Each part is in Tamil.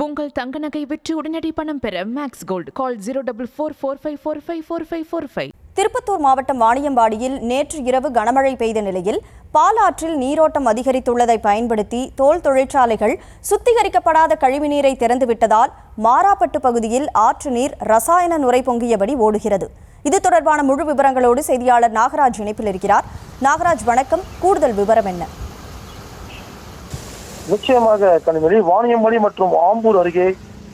உங்கள் தங்க நகை விற்று உடனடி பணம் பெற மேக்ஸ் கோல்ட் கால் 04445454545. திருப்பத்தூர் மாவட்டம் வாணியம்பாடியில் நேற்று இரவு கனமழை பெய்த நிலையில் பாலாற்றில் நீரோட்டம் அதிகரித்துள்ளதை பயன்படுத்தி தோல் தொழிற்சாலைகள் சுத்திகரிக்கப்படாத கழிவுநீரை திறந்துவிட்டதால் மாராப்பட்டு பகுதியில் ஆற்று நீர் ரசாயன நுரை பொங்கியபடி ஓடுகிறது. இது தொடர்பான முழு விவரங்களோடு செய்தியாளர் நாகராஜ் இணைப்பில் இருக்கிறார். நாகராஜ், வணக்கம். கூடுதல் விவரம் என்ன? நிச்சயமாக கனிமொழி, வாணியம்பாடி மற்றும் ஆம்பூர் அருகே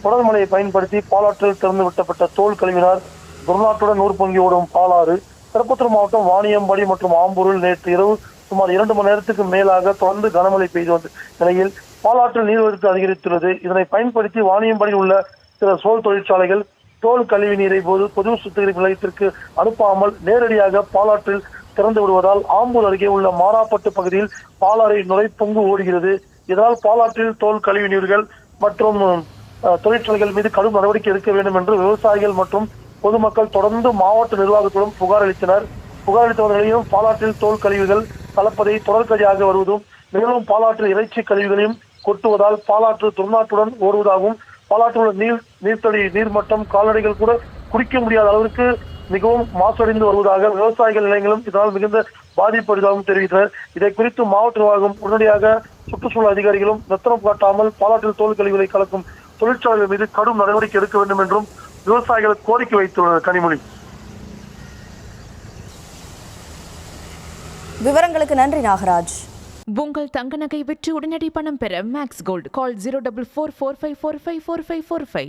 தொடர் மழையை பயன்படுத்தி பாலாற்றில் திறந்து விட்டப்பட்ட தோல் கழிவினார் துர்நாற்றுடன் நூறு பொங்கி ஓடும் பாலாறு திருப்பத்தூர் மாவட்டம் வாணியம்பாடி மற்றும் ஆம்பூரில் நேற்று இரவு சுமார் 2 மணி நேரத்துக்கு மேலாக தொடர்ந்து கனமழை பெய்து வந்த நிலையில் பாலாற்றில் நீர்வரத்து அதிகரித்துள்ளது. இதனை பயன்படுத்தி வாணியம்பாடியில் உள்ள சில தோல் தொழிற்சாலைகள் தோல் கழிவு நீரை பொது சுத்திகரிப்பு நிலையத்திற்கு அனுப்பாமல் நேரடியாக பாலாற்றில் திறந்து விடுவதால் ஆம்பூர் அருகே உள்ள மாராப்பட்டு பகுதியில் பாலாறை நுரைப்பொங்கு ஓடுகிறது. இதனால் பாலாற்றில் தோல் கழிவு நீர்கள் மற்றும் தொழிற்சாலைகள் மீது கடும் நடவடிக்கை எடுக்க வேண்டும் என்று விவசாயிகள் மற்றும் பொதுமக்கள் தொடர்ந்து மாவட்ட நிர்வாகத்துடன் புகார் அளித்தனர். புகார் அளித்த நிலையிலும் பாலாற்றில் தோல் கழிவுகள் கலப்பதை தொடர்கதையாக வருவதும், மேலும் பாலாற்றில் இறைச்சி கழிவுகளையும் கொட்டுவதால் பாலாற்று துர்நாற்றுடன் ஓடுவதாகவும், பாலாற்றில் உள்ள நீர்த்தடி நீர்மட்டம் கால்நடைகள் கூட குடிக்க முடியாத அளவிற்கு மிகவும் மாசடைந்து வருவதாக விவசாயிகள் நிலையங்களும் இதனால் மிகுந்த பாதிப்படைவதாகவும் தெரிவித்தனர். இதை குறித்து மாவட்ட நிர்வாகம் உடனடியாக சுற்றுச்சூழல் அதிகாரிகளும் ரத்தனம் காட்டாமல் பாலாற்றில் தோல் கழிவுகளை கலக்கும் தொழிற்சாலைகள் மீது கடும் நடவடிக்கை எடுக்க வேண்டும் என்றும் விவசாயிகள் கோரிக்கை வைத்துள்ளனர். கனிமொழி, விவரங்களுக்கு நன்றி நாகராஜ். உங்கள் தங்க நகை விற்று உடனடி பணம் பெற மேக்ஸ் கோல்ட் கால் 04445454545.